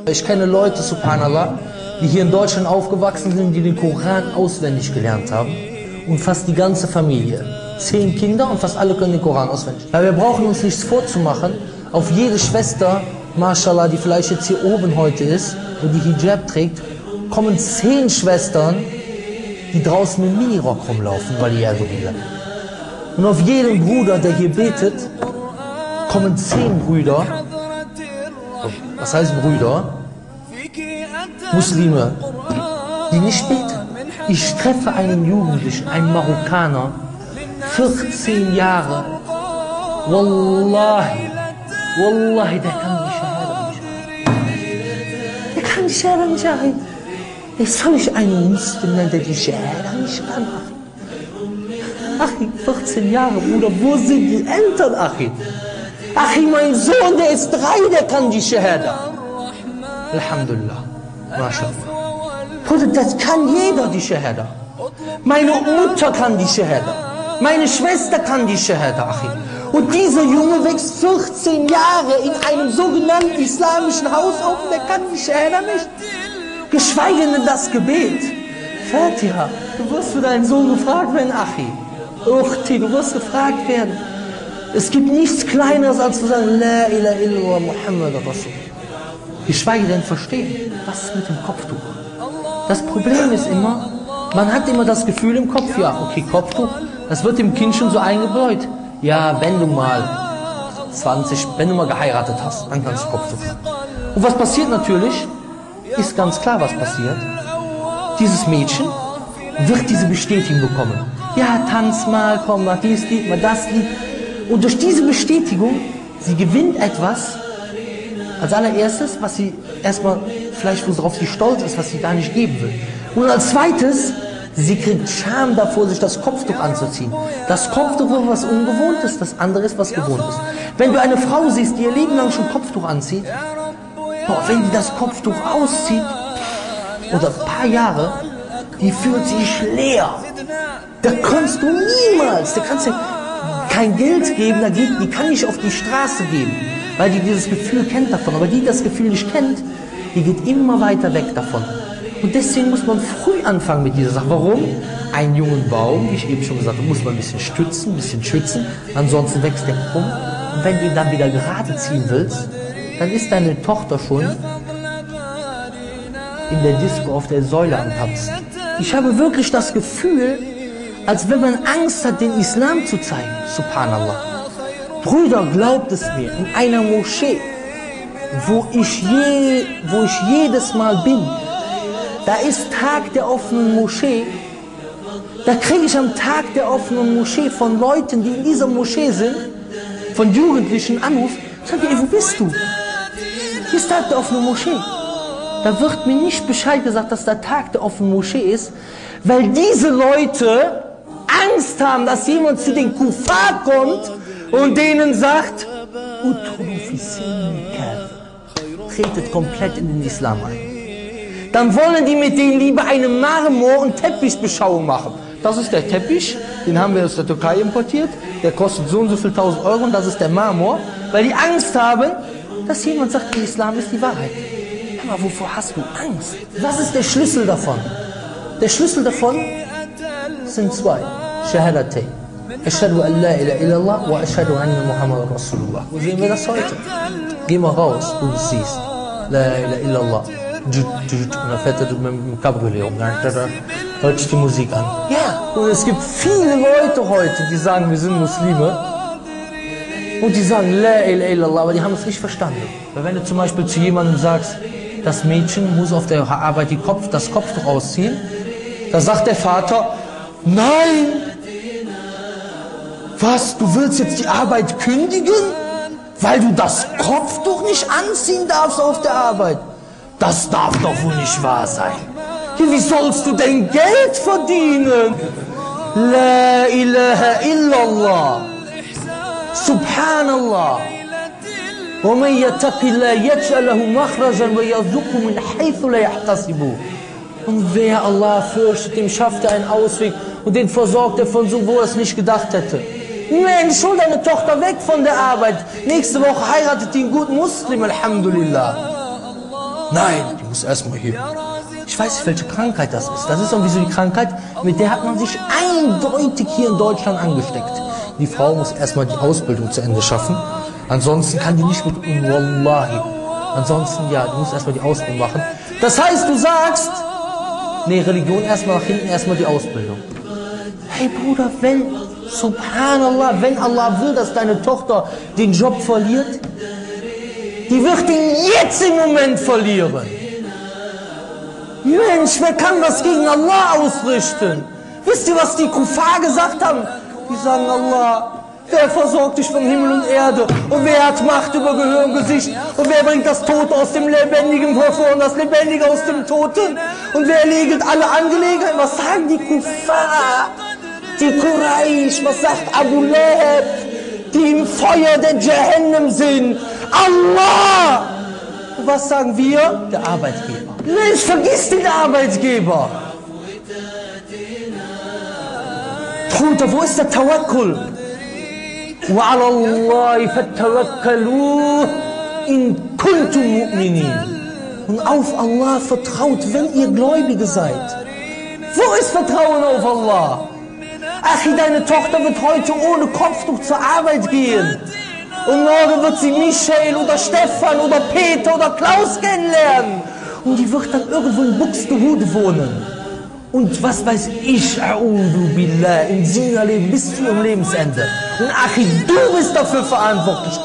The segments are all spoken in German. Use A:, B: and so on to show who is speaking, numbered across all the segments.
A: Ich kenne Leute, subhanallah, die hier in Deutschland aufgewachsen sind, die den Koran auswendig gelernt haben. Und fast die ganze Familie. 10 Kinder und fast alle können den Koran auswendig. Weil wir brauchen uns nichts vorzumachen. Auf jede Schwester, mashallah, die vielleicht jetzt hier oben heute ist und die Hijab trägt, kommen 10 Schwestern, die draußen im Minirock rumlaufen, weil die billah. Und auf jeden Bruder, der hier betet, kommen 10 Brüder. Was heißt Brüder? Muslime, die nicht beten. Ich treffe einen Jugendlichen, einen Marokkaner, 14 Jahre. Wallahi, der kann die Shahada nicht. Der kann die Shahada nicht erreichen. Jetzt soll ich einen Muslim nennen, der die Shahada nicht kann. Achi, 14 Jahre, Bruder, wo sind die Eltern, Achi? Achi, mein Sohn, der ist 3, der kann die Shahada. Alhamdulillah, mashallah. Bruder, das kann jeder, die Shahada. Meine Mutter kann die Shahada. Meine Schwester kann die Shahada, Achi. Und dieser Junge wächst 14 Jahre in einem sogenannten islamischen Haus auf und der kann die Shahada nicht. Geschweige denn das Gebet. Fatiha, du wirst für deinen Sohn gefragt werden, Achi. Ukhti, du wirst gefragt werden. Es gibt nichts Kleineres als zu sagen, La ilaha illallah Muhammad Rasul. Geschweige denn verstehen, was ist mit dem Kopftuch? Das Problem ist immer, man hat immer das Gefühl im Kopf, ja, okay, Kopftuch, das wird dem Kind schon so eingebläut. Ja, wenn du mal 20, wenn du mal geheiratet hast, dann kannst du Kopftuch haben. Und was passiert natürlich, ist ganz klar, was passiert. Dieses Mädchen wird diese Bestätigung bekommen. Ja, tanz mal, komm, mal dies Lied, mal das Lied. Und durch diese Bestätigung, sie gewinnt etwas, als allererstes, was sie erstmal, vielleicht worauf sie stolz ist, was sie gar nicht geben will. Und als zweites, sie kriegt Scham davor, sich das Kopftuch anzuziehen. Das Kopftuch ist was Ungewohntes, das andere ist was Gewohntes. Wenn du eine Frau siehst, die ihr Leben lang schon Kopftuch anzieht, boah, wenn die das Kopftuch auszieht, oder ein paar Jahre, die fühlt sich leer. Da kannst du niemals, da kannst du kein Geld geben, die kann nicht auf die Straße geben, weil die dieses Gefühl kennt davon. Aber die das Gefühl nicht kennt, die geht immer weiter weg davon. Und deswegen muss man früh anfangen mit dieser Sache. Warum? Einen jungen Baum, wie ich eben schon gesagt habe, muss man ein bisschen stützen, ein bisschen schützen, ansonsten wächst der krumm. Und wenn du ihn dann wieder gerade ziehen willst, dann ist deine Tochter schon in der Disco auf der Säule am Tanzen. Ich habe wirklich das Gefühl, als wenn man Angst hat, den Islam zu zeigen. Subhanallah. Brüder, glaubt es mir, in einer Moschee, wo ich jedes Mal bin, da ist Tag der offenen Moschee, da kriege ich am Tag der offenen Moschee von Leuten, die in dieser Moschee sind, von Jugendlichen Anruf, sagen die, ey, wo bist du? Hier ist Tag der offenen Moschee. Da wird mir nicht Bescheid gesagt, dass der Tag der offenen Moschee ist, weil diese Leute Angst haben, dass jemand zu den Kuffar kommt und denen sagt, tretet komplett in den Islam ein. Dann wollen die mit denen lieber eine Marmor- und Teppichbeschauung machen. Das ist der Teppich, den haben wir aus der Türkei importiert, der kostet so und so viel 1000 Euro und das ist der Marmor, weil die Angst haben, dass jemand sagt, der Islam ist die Wahrheit. Aber wovor hast du Angst? Was ist der Schlüssel davon? Der Schlüssel davon sind 2. Shahadatain. Ashhadu an la ilaha illallah wa ashhadu anna Muhammad Rasulullah. Wo sehen wir das heute? Geh mal raus, du siehst. La ilaha illallah. Und dann fährt er mit dem Cabriolet um. Hört sich die Musik an. Ja, und es gibt viele Leute heute, die sagen, wir sind Muslime. Und die sagen, la ilaha illallah, aber die haben es nicht verstanden. Weil wenn du zum Beispiel zu jemandem sagst, das Mädchen muss auf der Arbeit das Kopftuch ausziehen, da sagt der Vater, nein! Was, du willst jetzt die Arbeit kündigen, weil du das Kopftuch nicht anziehen darfst auf der Arbeit? Das darf doch wohl nicht wahr sein. Wie sollst du denn Geld verdienen? La ilaha illallah. Subhanallah. وَمَنْ يَتَقِ اللَّهَ يَجْعَلْ لَهُ مَخْرَجًا وَيَرْزُقْهُ مِنْ حَيْثُ لَا يَحْتَسِبُ. Und wer Allah fürchtet, dem schafft er einen Ausweg und den versorgt er von so, wo er es nicht gedacht hätte. Mensch, hol deine Tochter weg von der Arbeit. Nächste Woche heiratet die einen guten Muslim, Alhamdulillah. Nein, die muss erstmal hier. Ich weiß nicht, welche Krankheit das ist. Das ist irgendwie so die Krankheit, mit der hat man sich eindeutig hier in Deutschland angesteckt. Die Frau muss erstmal die Ausbildung zu Ende schaffen. Ansonsten kann die nicht mit Wallahi. Ansonsten, ja, die muss erstmal die Ausbildung machen. Das heißt, du sagst, nee, Religion erstmal nach hinten, erstmal die Ausbildung. Hey Bruder, Subhanallah, wenn Allah will, dass deine Tochter den Job verliert, die wird ihn jetzt im Moment verlieren. Mensch, wer kann das gegen Allah ausrichten? Wisst ihr, was die Kuffar gesagt haben? Die sagen, Allah, wer versorgt dich von Himmel und Erde? Und wer hat Macht über Gehör und Gesicht? Und wer bringt das Tote aus dem Lebendigen hervor und das Lebendige aus dem Toten? Und wer regelt alle Angelegenheiten? Was sagen die Kuffar? Die Quraysh, was sagt Abu Lahab? Die im Feuer der Jahannam sind. Allah! Und was sagen wir? Der Arbeitgeber. Mensch, vergiss den Arbeitgeber. Bruder, wo ist der Tawakkul? وَعَلَى اللَّهِ فَتَوَكَّلُوا إِن كُنتُم مُؤْمِنِينَ. Und auf Allah vertraut, wenn ihr Gläubige seid. Wo ist Vertrauen auf Allah? Achi, deine Tochter wird heute ohne Kopftuch zur Arbeit gehen. Und morgen wird sie Michael oder Stefan oder Peter oder Klaus kennenlernen. Und die wird dann irgendwo in Buxtehude wohnen. Und was weiß ich, A'udhu Billah, in Sina leben bis zu ihrem Lebensende. Und Achi, du bist dafür verantwortlich.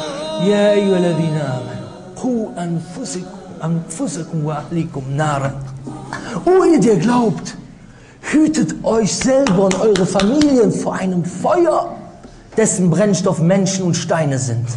A: Ya ayyuhalladhina amanu, qu anfusakum wa ahlikum naran. Oh, ihr, der glaubt, hütet euch selber und eure Familien vor einem Feuer, dessen Brennstoff Menschen und Steine sind.